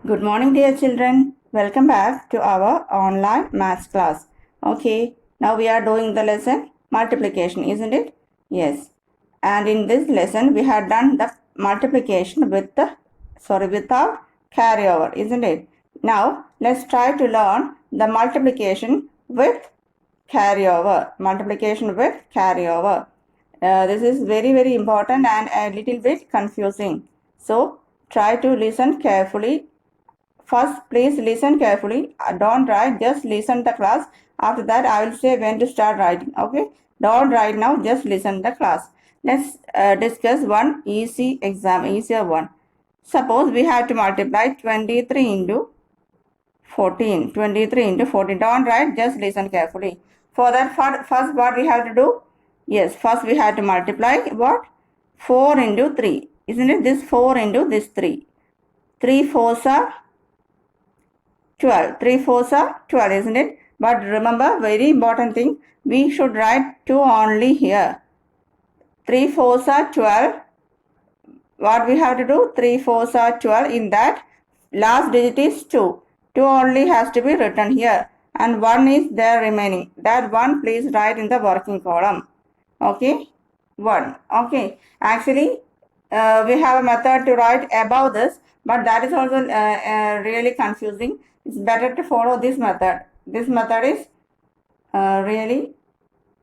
Good morning, dear children. Welcome back to our online maths class. Okay, now we are doing the lesson multiplication, isn't it? Yes. And in this lesson, we had done the multiplication without carryover, isn't it? Now, let's try to learn the multiplication with carryover. Multiplication with carryover. This is very important and a little bit confusing. So, try to listen carefully. First, please listen carefully. Don't write, just listen the class. After that, I will say when to start writing. Okay? Don't write now, just listen the class. Let's discuss one easier one. Suppose we have to multiply 23 into 14. 23 into 14. Don't write, just listen carefully. For that, first what we have to do? Yes, first we have to multiply what? 4 into 3. Isn't it? This 4 into this 3. 3 fours are 12. 3 fours are 12, isn't it? But remember, very important thing, we should write 2 only here. 3 fours are 12. What we have to do? 3 fours are 12. In that, last digit is 2. 2 only has to be written here. And 1 is there remaining. That 1 please write in the working column. Okay? 1. Okay. Actually, we have a method to write above this. But that is also really confusing. It's better to follow this method. This method is really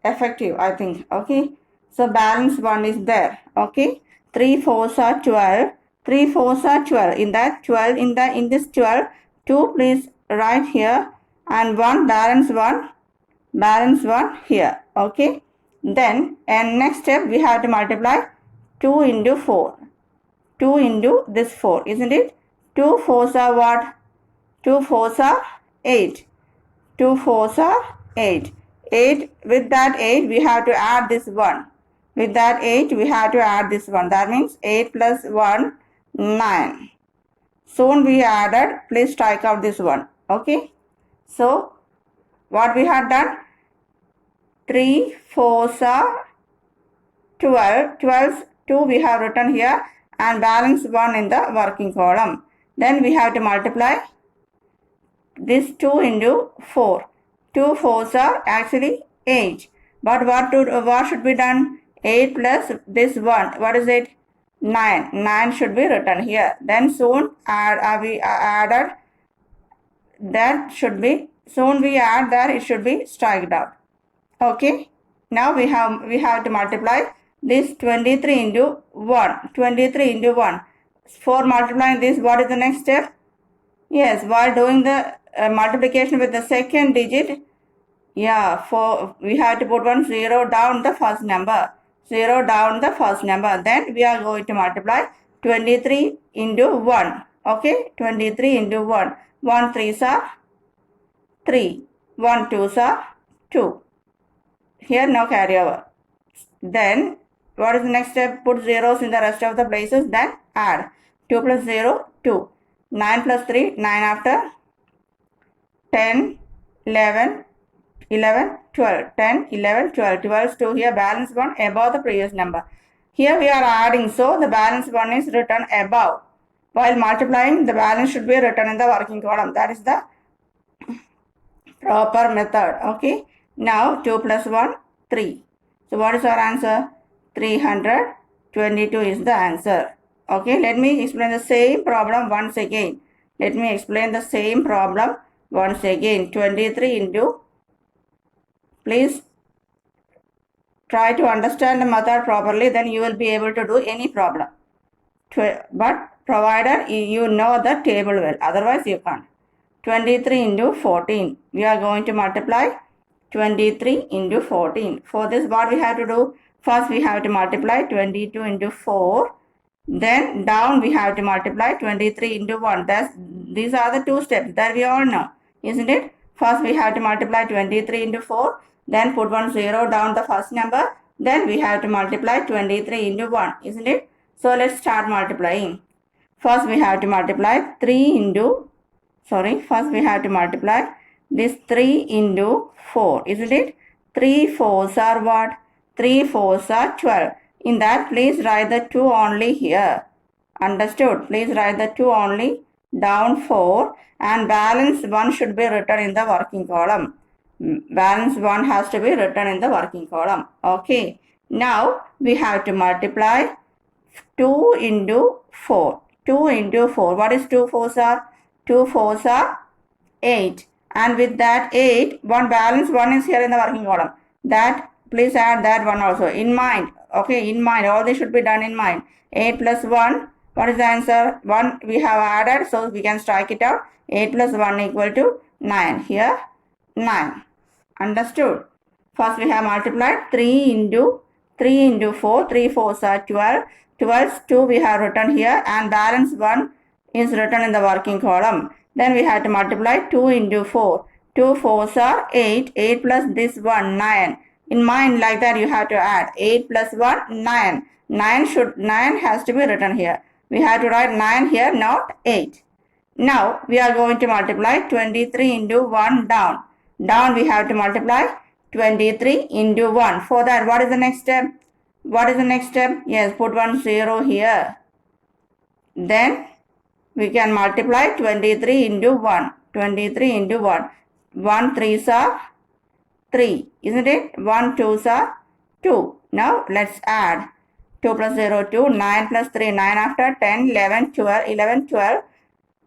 effective, I think. Okay. So balance 1 is there. Okay. 3 fours are 12. 3 fours are 12. In that 12, in this 12, 2 please write here. And 1 balance 1 here. Okay. Then, and next step we have to multiply 2 into 4. 2 into this 4, isn't it? 2 fours are what? 2 fours are 8. 2 fours are 8. 8, with that 8 we have to add this 1. With that 8 we have to add this 1. That means 8 plus 1, 9. Soon we added, please strike out this 1. Okay. So, what we have done? 3 fours are 12. 2 we have written here and balance 1 in the working column. Then we have to multiply this 2 into 4. 2 fours are actually 8. But what should be done? 8 plus this 1. What is it? 9. 9 should be written here. Then soon we added that should be, soon we add that it should be striked out. Okay. Now we have to multiply this 23 into 1. 23 into 1. For multiplying this, what is the next step? Yes, while doing the multiplication with the second digit, we have to put 1 0 down the first number. 0 down the first number. Then we are going to multiply 23 into 1. Okay, 23 into 1. 1 3s are 3. 1 2s are 2. Here no carryover. Then what is the next step? Put zeros in the rest of the places. Then add 2 plus 0, 2. 9 plus 3, 9 after. 10, 11, 12. 10, 11, 12. 12 is 2 here. Balance 1 above the previous number. Here we are adding. So the balance 1 is written above. While multiplying, the balance should be written in the working column. That is the proper method. Okay. Now 2 plus 1, 3. So what is our answer? 322 is the answer. Okay, let me explain the same problem once again. 23 into, please try to understand the method properly, then you will be able to do any problem. But provided you know the table well, otherwise you can't. 23 into 14. We are going to multiply 23 into 14. For this, what we have to do? First, we have to multiply 22 into 4. Then down we have to multiply 23 into 1. These are the two steps that we all know, isn't it? First, we have to multiply 23 into 4. Then put 1 0 down the first number. Then we have to multiply 23 into 1, isn't it? So let's start multiplying. First, we have to multiply first we have to multiply this 3 into 4, isn't it? 3 fours are what? 3 fours are 12. In that, please write the 2 only here. Understood? Please write the 2 only. down 4, and balance 1 should be written in the working column. Balance 1 has to be written in the working column. Okay. Now we have to multiply 2 into 4. 2 into 4. What is 2 fours are? 2 fours are 8. And with that 8, one balance 1 is here in the working column. That, please add that one also. In mind. Okay, in mind. All this should be done in mind. 8 plus 1. What is the answer? 1 we have added, so we can strike it out. 8 plus 1 equal to 9. Here, 9. Understood? First we have multiplied 3 into 4. 3 fours are 12. 12 2 we have written here, and balance 1 is written in the working column. Then we have to multiply 2 into 4. 2 fours are 8. 8 plus this 1, 9. In mind, like that you have to add 8 plus 1, 9. 9 has to be written here. We have to write 9 here, not 8. Now we are going to multiply 23 into 1 down. Down we have to multiply 23 into 1. For that, what is the next step? What is the next step? Yes, put 1 0 here. Then we can multiply 23 into 1. 23 into 1. 1 3s are 3. Isn't it? 1 2s are 2. Now let's add. 2 plus 0, 2. 9 plus 3, 9 after 10, 11, 12, 11, 12.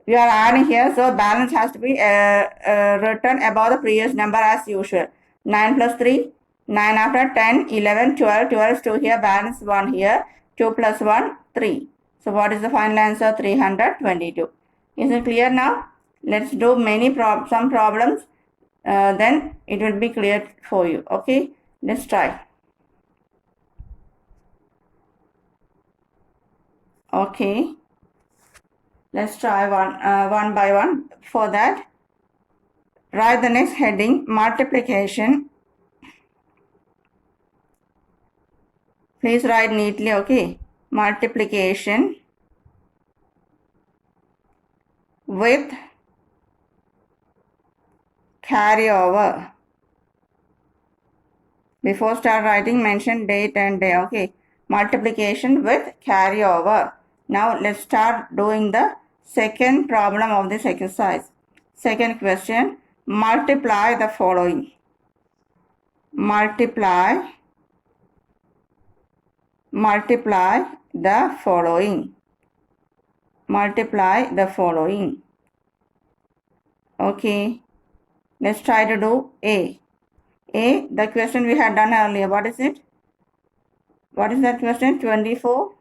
We are adding here, so balance has to be written above the previous number as usual. 9 plus 3, 9 after 10, 11, 12, 12 is 2 here, balance 1 here, 2 plus 1, 3. So what is the final answer? 322. Is it clear now? Let's do some problems, then it will be clear for you. Okay, let's try. Okay. Let's try one by one. For that, write the next heading, multiplication. Please write neatly, okay? Multiplication with carryover. Before start writing, mention date and day, okay? Multiplication with carryover. Now let's start doing the second problem of this exercise. Second question, multiply the following. Multiply the following. Multiply the following. Okay, let's try to do A. A, the question we had done earlier. What is it? What is that question? 24.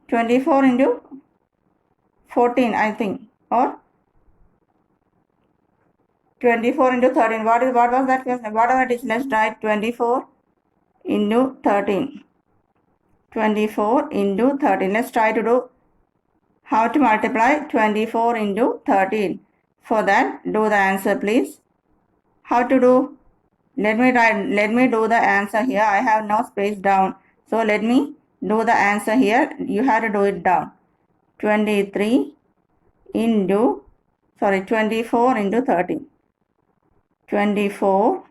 24 into 14, I think, or 24 into 13. What was that question? Whatever it is, let's write 24 into 13. 24 into 13. Let's try to do how to multiply 24 into 13. For that, do the answer, please. How to do? Let me do the answer here. I have no space down. So let me do the answer here. You have to do it down. 24 into 13. 24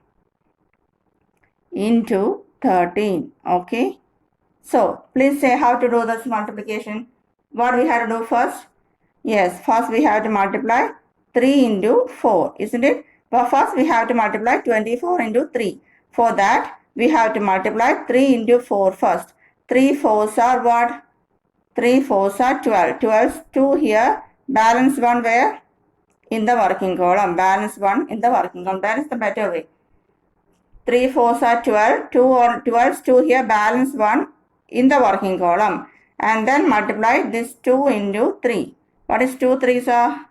into 13. Okay. So please say how to do this multiplication. What we have to do first? Yes, first we have to multiply 3 into 4, isn't it? But first we have to multiply 24 into 3. For that, we have to multiply 3 into 4 first. 3 fours are what? 3 fours are 12. 12 is 2 here. Balance 1 where? In the working column. Balance 1 in the working column. That is the better way. 3 fours are 12. 12 is 2 here. Balance 1 in the working column. And then multiply this 2 into 3. What is 2 3s are?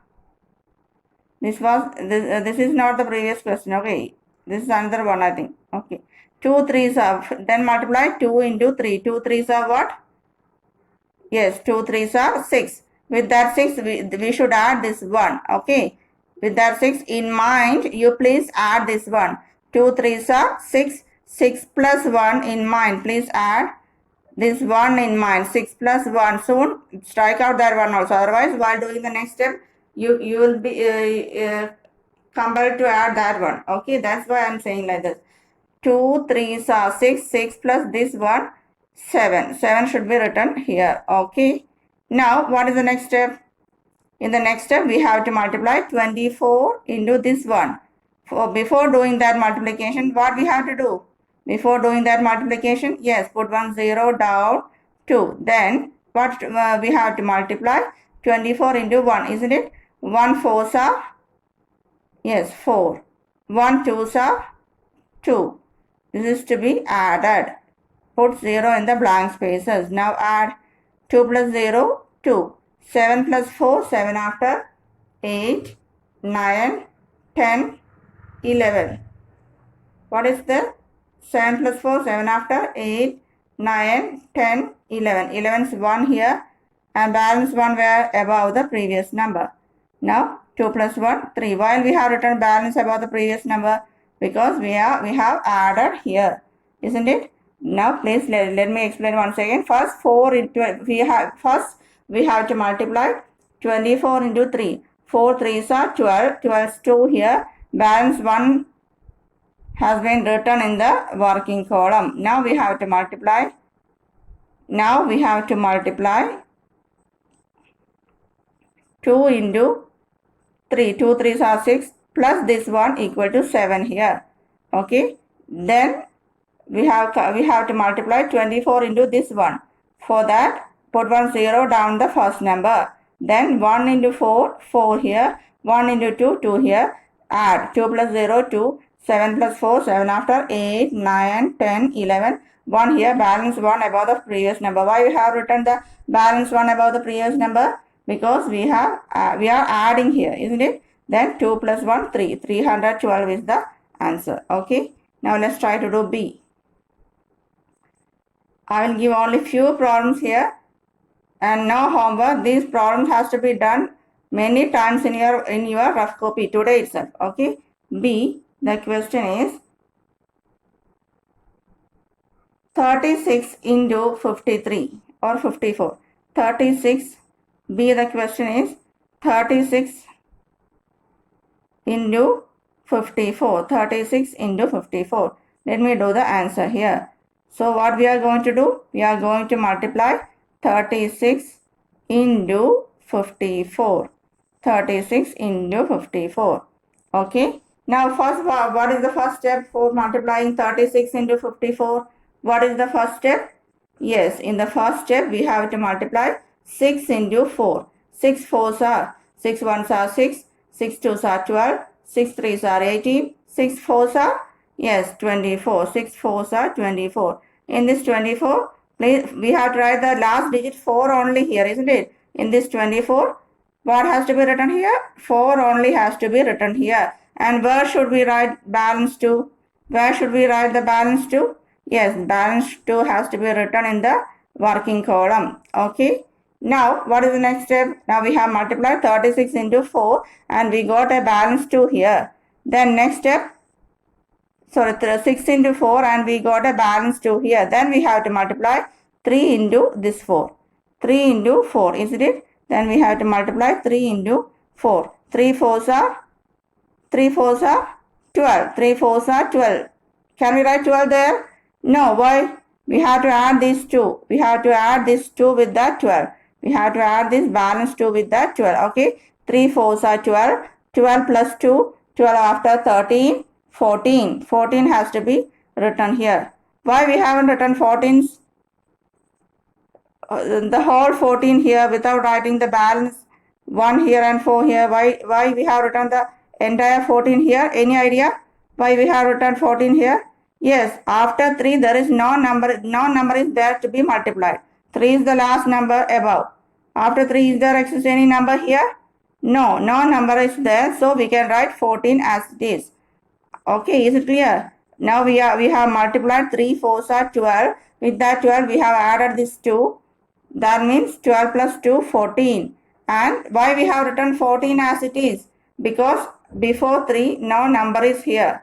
This is not the previous question. Okay. This is another one, I think. Okay. 2 3s are, then multiply 2 into 3. 2 3s are what? Yes, 2 3s are 6. With that 6, we should add this 1. Okay. With that 6 in mind, you please add this 1. 2 3s are 6. 6 plus 1 in mind. Please add this 1 in mind. 6 plus 1. Soon strike out that 1 also. Otherwise, while doing the next step, you will be compelled to add that one. Okay, that's why I'm saying like this. 2 3s are 6. 6 plus this 1. 7. 7 should be written here. Okay. Now, what is the next step? In the next step, we have to multiply 24 into this one. Before doing that multiplication, what we have to do? Before doing that multiplication, yes, put 1 0 down, 2. Then, what we have to multiply? 24 into 1, isn't it? 1 4s are, yes, 4. 1 2s are 2. This is to be added. Put 0 in the blank spaces. Now add 2 plus 0, 2. 7 plus 4, 7 after. 8, 9, 10, 11. What is the 7 plus 4, 7 after. 8, 9, 10, 11. 11 is 1 here and balance 1 were above the previous number. Now 2 plus 1, 3. While we have written balance above the previous number, because we have added here, isn't it? Now please let me explain once again. First we have to multiply 24 into 3. 4 3s are 12. 12 is 2 here. Balance 1 has been written in the working column. Now we have to multiply. 2 into 3. 2 3s are 6 plus this one equal to 7 here. Okay. Then we have to multiply 24 into this one. For that, put 1 0 down the first number. Then 1 into 4, 4 here. 1 into 2, 2 here. Add 2 plus 0, 2. 7 plus 4, 7 after. 8, 9, 10, 11. 1 here. Balance 1 above the previous number. Why we have written the balance 1 above the previous number? Because we are adding here, isn't it? Then 2 plus 1, 3. 312 is the answer. Okay. Now let's try to do B. I will give only few problems here and no homework. These problems has to be done many times in your rough copy today itself. Okay. B, the question is 36 into 53 or 54. 36. B, the question is 36 into 54. 36 into 54. Let me do the answer here. So what we are going to do? We are going to multiply 36 into 54. 36 into 54. Okay. Now first, what is the first step for multiplying 36 into 54? What is the first step? Yes, in the first step we have to multiply 6 into 4. 6 4s are 6 1s are 6. 6 2s are 12. 6 3s are 18. 6 4s are, yes, 24. 6 4s are 24. In this 24, please, we have to write the last digit 4 only here, isn't it? In this 24, what has to be written here? 4 only has to be written here. And where should we write balance to? Where should we write the balance to? Yes, balance 2 has to be written in the working column. Okay. Now, what is the next step? Now we have multiplied 36 into 4 and we got a balance 2 here. Then next step, 6 into 4 and we got a balance 2 here. Then we have to multiply 3 into this 4. 3 into 4, isn't it? Then we have to multiply 3 into 4. 3 4s are 12. 3 4s are 12. Can we write 12 there? No. Why? We have to add these 2. We have to add this 2 with that 12. We have to add this balance 2 with that 12. Okay. 3 4s are 12. 12 plus 2. 12 after 13. 14. 14 has to be written here. Why we haven't written 14s? The whole 14 here without writing the balance 1 here and 4 here. Why we have written the entire 14 here? Any idea why we have written 14 here? Yes, after 3 there is no number is there to be multiplied. 3 is the last number above. After 3 is there exists any number here? No number is there, so we can write 14 as it is. Okay, is it clear? Now we have multiplied 3 4s are 12. With that 12 we have added this 2. That means 12 plus 2, 14. And why we have written 14 as it is? Because before 3, no number is here.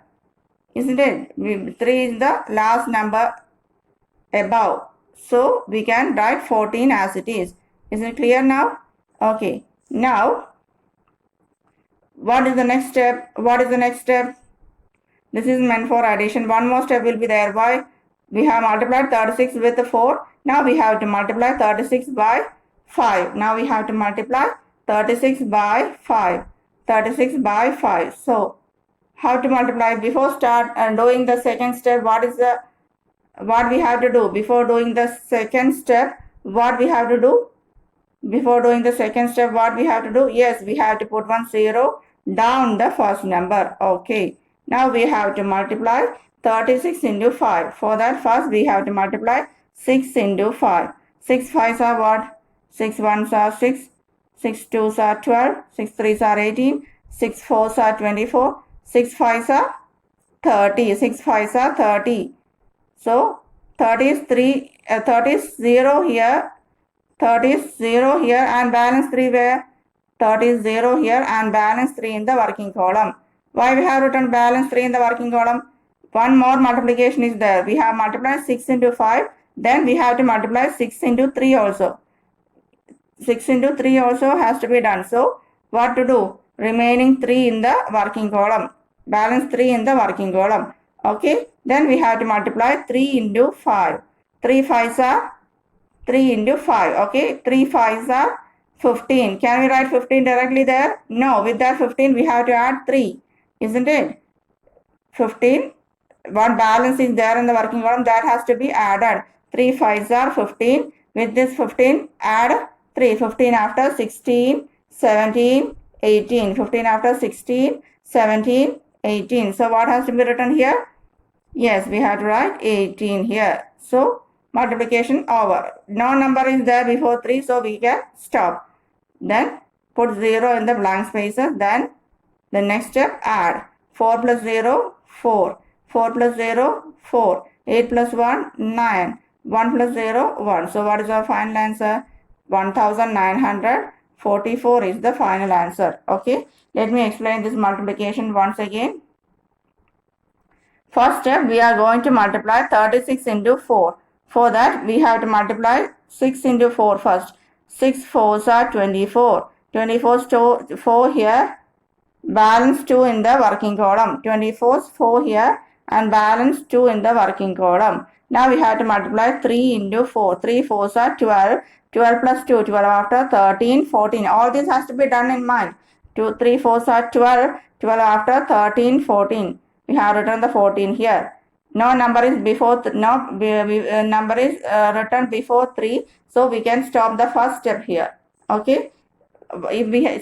Isn't it? 3 is the last number above. So we can write 14 as it is. Is it clear now? Okay. Now, what is the next step? This is meant for addition. One more step will be there. Why? We have multiplied 36 with 4. Now we have to multiply 36 by 5. Now we have to multiply 36 by 5. 36 by 5. So, how to multiply? Before start doing the second step, what we have to do? Before doing the second step, what we have to do? Before doing the second step, what we have to do? Yes, we have to put 1 0 down the first number. Okay. Now we have to multiply 36 into 5. For that, first we have to multiply 6 into 5. 6 5s are what? 6 1s are 6. 6 2s are 12. 6 3s are 18. 6 4s are 24. 6 5s are 30. 6 5s are 30. So 30 is 3. 30 is 0 here. 30 is 0 here and balance 3 where? 30 is 0 here and balance 3 in the working column. Why we have written balance 3 in the working column? One more multiplication is there. We have multiplied 6 into 5. Then we have to multiply 6 into 3 also. 6 into 3 also has to be done. So, what to do? Remaining 3 in the working column. Balance 3 in the working column. Okay. Then we have to multiply 3 into 5. 3 5s are 3 into 5. Okay. 3 5s are 15. Can we write 15 directly there? No. With that 15 we have to add 3. Isn't it? 15. What balance is there in the working column, that has to be added. 3 5s are 15. With this 15 add 3. 15 after 16, 17, 18. 15 after 16, 17, 18. So what has to be written here? Yes, we have to write 18 here. So multiplication over. No number is there before 3, so we can stop. Then put 0 in the blank spaces. Then the next step, add. 4 plus 0, 4. 4 plus 0, 4. 8 plus 1, 9. 1 plus 0, 1. So what is our final answer? 1944 is the final answer. Okay. Let me explain this multiplication once again. First step, we are going to multiply 36 into 4. For that, we have to multiply 6 into 4 first. 6 4s are 24. 24 4 here. Balance 2 in the working column. 24 is 4 here and balance 2 in the working column. Now we have to multiply 3 into 4. 3 4s are 12. 12 plus 2, 12 after 13, 14. All this has to be done in mind. 2, 3 4s are 12. 12 after 13, 14. We have written the 14 here. No number is before, number is written before 3. So we can stop the first step here. Okay.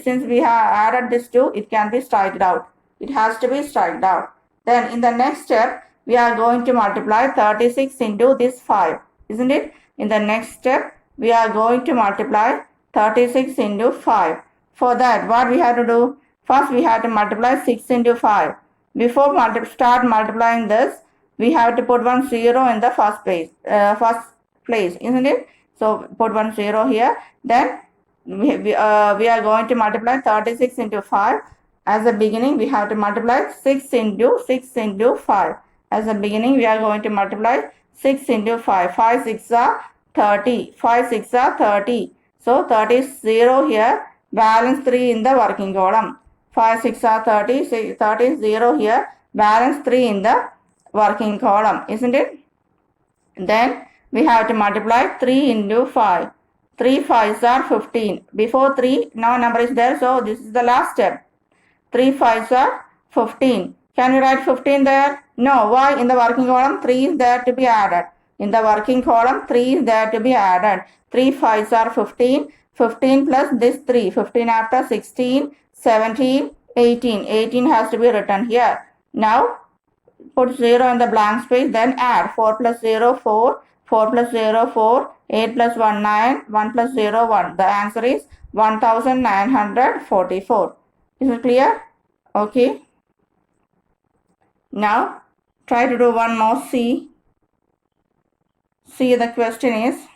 Since we have added this 2, it can be striked out. It has to be striked out. Then in the next step, we are going to multiply 36 into this 5. Isn't it? In the next step, we are going to multiply 36 into 5. For that, what we have to do? First, we have to multiply 6 into 5. Before start multiplying this, we have to put 1 0 in the first place, isn't it? So put 1 0 here. Then we are going to multiply 36 into 5. As a beginning, we have to multiply 6 into 6 into 5. As a beginning, we are going to multiply 6 into 5. 5 6 are 30. 5 6 are 30. So 30 is 0 here. Balance 3 in the working column. 5 6 are 30. 30 is 0 here. Balance 3 in the working column. Isn't it? Then we have to multiply 3 into 5. 3 5s are 15. Before 3, no number is there. So this is the last step. 3 5s are 15. Can we write 15 there? No. Why? In the working column, 3 is there to be added. In the working column, 3 is there to be added. 3 5s are 15. 15 plus this 3. 15 after 16, 17, 18. 18 has to be written here. Now, put 0 in the blank space. Then add. 4 plus 0, 4. 4 plus 0, 4. 8 plus 1, 9. 1 plus 0, 1. The answer is 1944. Is it clear? Okay. Now, try to do one more. See, the question is,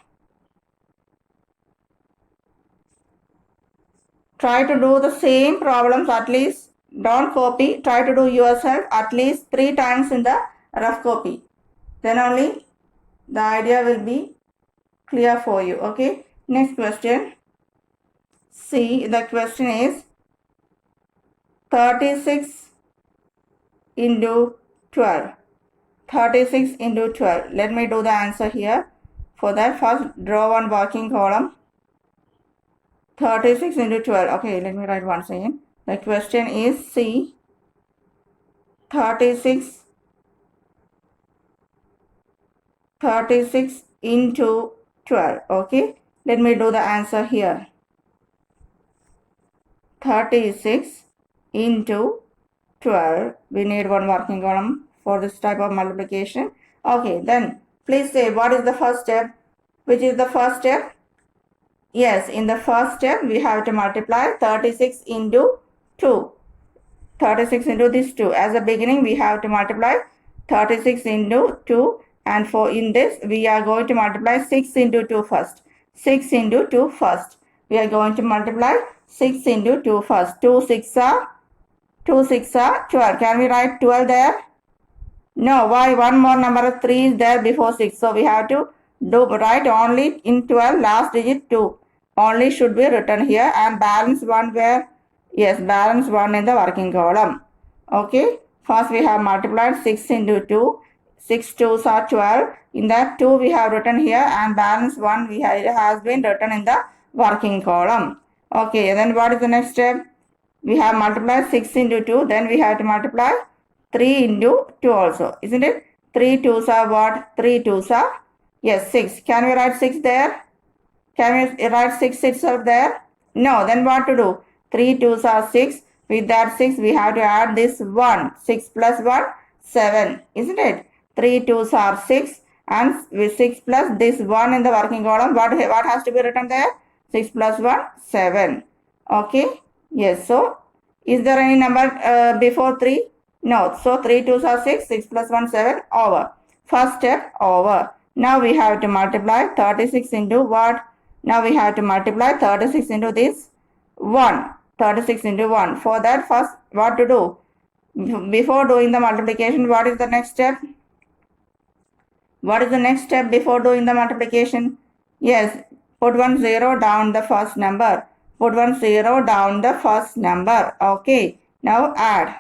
try to do the same problems at least. Don't copy. Try to do yourself at least 3 times in the rough copy. Then only the idea will be clear for you. Okay. Next question. See, the question is 36 into 12. 36 into 12. Let me do the answer here. For that, first draw one working column. 36 into 12. Okay, let me write once again. The question is C. 36 into 12. Okay, let me do the answer here. 36 into 12. We need one working column for this type of multiplication. Okay, then please say what is the first step? Which is the first step? Yes, in the first step we have to multiply 36 into 2. 36 into this 2. As a beginning we have to multiply 36 into 2, and for in this we are going to multiply 6 into 2 first. 6 into 2 first. We are going to multiply 6 into 2 first. 2 6 are 12. Can we write 12 there? No. Why? One more number of 3 is there before 6. So we have to write only in 12 last digit 2. Only should be written here, and balance 1 where? Yes, balance 1 in the working column. Okay. First we have multiplied 6 into 2. 6 2s are 12. In that 2 we have written here, and balance 1 has been written in the working column. Okay. Then what is the next step? We have multiplied 6 into 2. Then we have to multiply 3 into 2 also. Isn't it? 3 2s are what? 3 2s are? Yes, 6. Can we write 6 there? Can we write 6 itself there? No. Then what to do? 3 2s are 6. With that 6 we have to add this 1. 6 plus 1, 7. Isn't it? 3 2s are 6. And with 6 plus this 1 in the working column, what has to be written there? 6 plus 1, 7. Okay. Yes. So, is there any number before 3? No. So, 3 2s are 6. 6 plus 1, 7. Over. First step over. Now we have to multiply 36 into what? Now we have to multiply 36 into this 1. 36 into 1. For that, first what to do? Before doing the multiplication, what is the next step? What is the next step before doing the multiplication? Yes, put 1 0 down the first number. Put 1 0 down the first number. Okay, now add.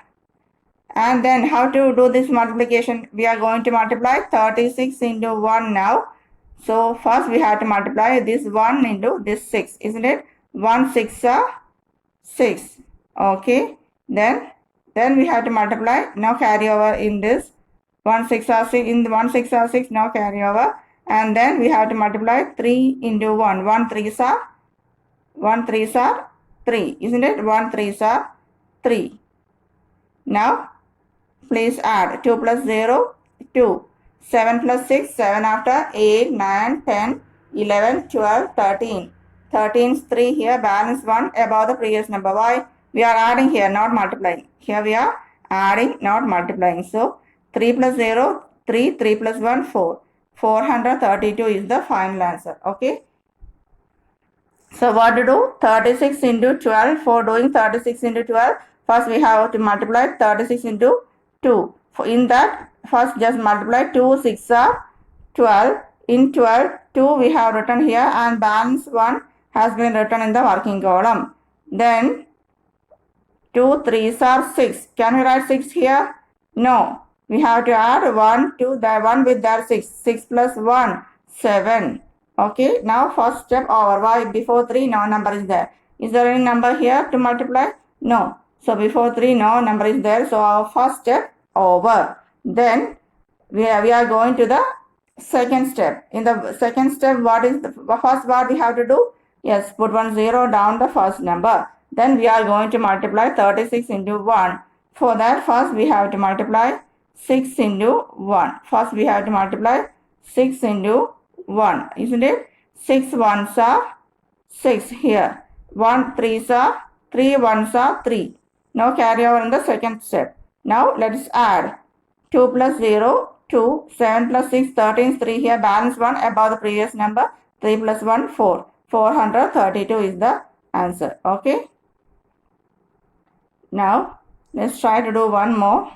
And then how to do this multiplication? We are going to multiply 36 into 1 now. So first we have to multiply this 1 into this 6, isn't it? 1 6 are 6. Okay, then we have to multiply. Now carry over in this 1 6 are 6. In the 1 6 are 6. Now carry over, and then we have to multiply 3 into 1. 1 3s are 3, isn't it? 1 3s are 3. Now please add 2 plus 0, 2. 7 plus 6, 7 after 8, 9, 10, 11, 12, 13. 13 is 3 here, balance 1 above the previous number. Why? We are adding here, not multiplying. Here we are adding, not multiplying. So 3 plus 0, 3, 3 plus 1, 4. 432 is the final answer. Okay. So what to do? 36 into 12. For doing 36 into 12, first we have to multiply 36 into 2. In that, first just multiply 2 6 are 12. In 12, 2 we have written here, and balance 1 has been written in the working column. Then 2 3s are 6. Can we write 6 here? No. We have to add 1 to the 1 with that 6. 6 plus 1, 7. Okay. Now first step over. Why? Before 3 no number is there. Is there any number here to multiply? No. So before 3 no number is there. So our first step over. Then we are going to the second step. In the second step, what is the first what we have to do? Yes, put 1 0 down the first number. Then we are going to multiply 36 into 1. For that, first we have to multiply 6 into 1. First we have to multiply 6 into 1. Isn't it? 6 1s are 6 here. 1 3s are 3 1s are 3. Now carry over in the second step. Now let's add 2 plus 0, 2, 7 plus 6, 13 is 3 here, balance 1 above the previous number, 3 plus 1, 4. 432 is the answer. Okay. Now let's try to do one more.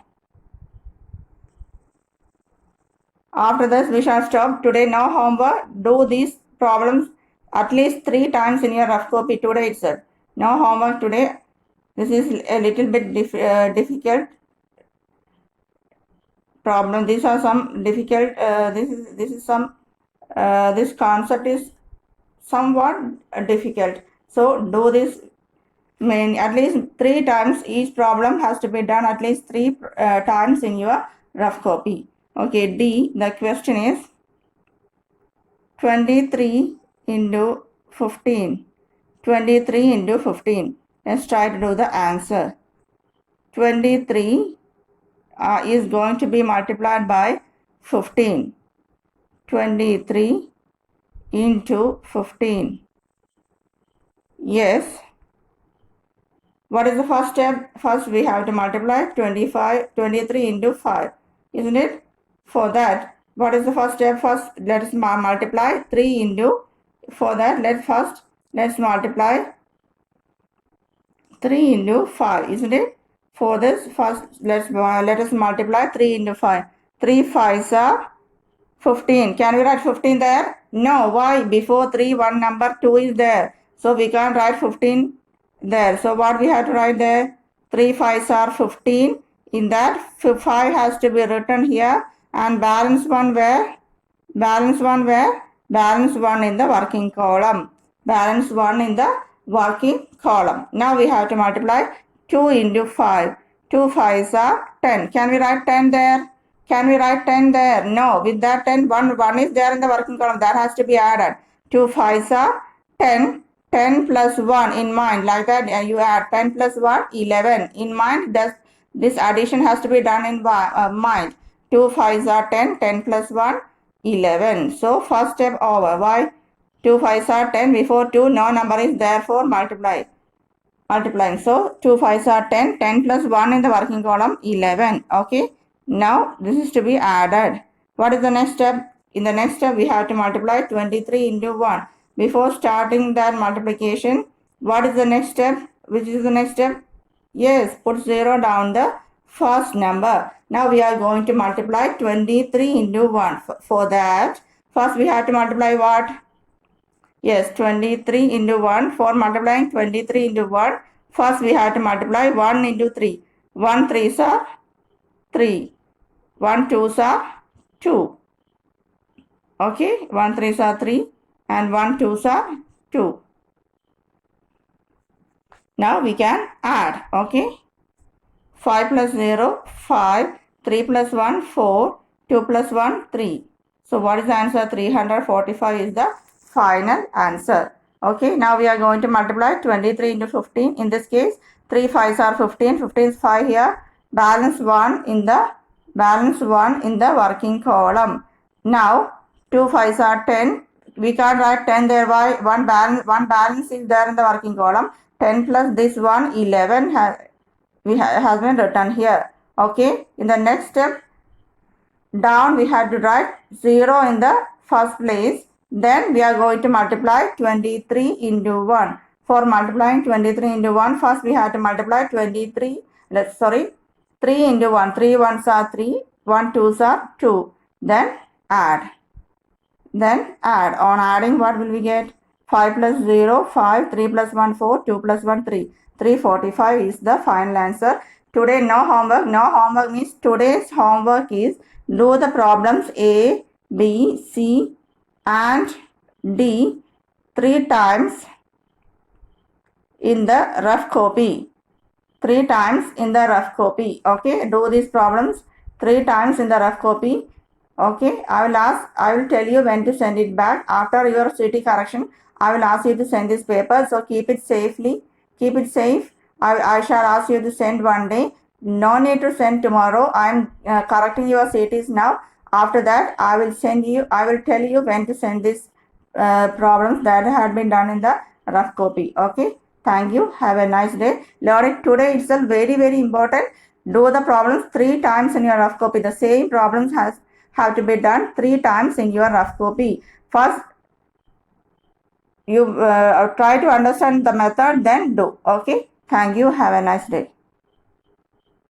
After this we shall stop. Today no homework. Do these problems at least 3 times in your rough copy today itself. No homework today. This is a little bit difficult problem. These are some difficult. This concept is somewhat difficult. So do this at least 3 times. Each problem has to be done at least 3 times in your rough copy. Okay, D, the question is 23 into 15. 23 into 15. Let's try to do the answer. 23 is going to be multiplied by 15. 23 into 15. Yes. What is the first step? First we have to multiply 23 into 5. Isn't it? For that, what is the first step? First, let's multiply 3 into. For that, let's multiply 3 into 5. Isn't it? For this, first let us multiply 3 into 5. 3 5s are 15. Can we write 15 there? No. Why? Before 3, one number 2 is there. So we can't write 15 there. So what we have to write there? 3 5s are 15. In that, 5 has to be written here. And balance 1 where? Balance 1 where? Balance 1 in the working column. Balance 1 in the working column. Now we have to multiply 2 into 5. 2 5s are 10. Can we write 10 there? Can we write 10 there? No. With that 10, 1 is there in the working column. That has to be added. 2 5s are 10. 10 plus 1 in mind. Like that, you add 10 plus 1, 11. In mind, this addition has to be done in mind. 2 5s are 10. 10 plus 1, 11. So, first step over. Why? 2 5s are 10. Before 2, no number is there for multiplying. So, 2 5s are 10. 10 plus 1 in the working column, 11. Okay. Now, this is to be added. What is the next step? In the next step, we have to multiply 23 into 1. Before starting that multiplication, what is the next step? Which is the next step? Yes, put 0 down the first number. Now we are going to multiply 23 into 1. For that, first we have to multiply what? Yes, 23 into 1. For multiplying 23 into 1, first we have to multiply 1 into 3. 1 3s are 3. 1 2s are 2. Okay, 1 3s are 3 and 1 2s are 2. Now we can add. Okay, 5 plus 0, 5. 3 plus 1, 4. 2 plus 1, 3. So what is the answer? 345 is the final answer. Okay, now we are going to multiply 23 into 15. In this case, 3 5s are 15. 15 is 5 here. Balance 1 in the working column. Now 2 5s are 10. We can't write 10 there. Why? One balance is there in the working column. 10 plus this one, 11 has been written here. Okay. In the next step, down we have to write 0 in the first place. Then we are going to multiply 23 into 1. For multiplying 23 into 1, first we have to multiply 3 into 1. 3 1s are 3. 1 2s are 2. Then add. On adding, what will we get? 5 plus 0, 5. 3 plus 1, 4. 2 plus 1, 3. 345 is the final answer. Today no homework. No homework means today's homework is do the problems A, B, C and D 3 times in the rough copy. 3 times in the rough copy. Okay, do these problems 3 times in the rough copy. Okay, I will tell you when to send it back. After your CT correction, I will ask you to send this paper. So keep it safely. Keep it safe. I shall ask you to send one day. No need to send tomorrow. I am correcting your CTs now. After that, I will tell you when to send these problems that had been done in the rough copy. Okay. Thank you. Have a nice day. Learning today itself very, very important. Do the problems 3 times in your rough copy. The same problems have to be done 3 times in your rough copy. First, you try to understand the method, then do. Okay. Thank you. Have a nice day.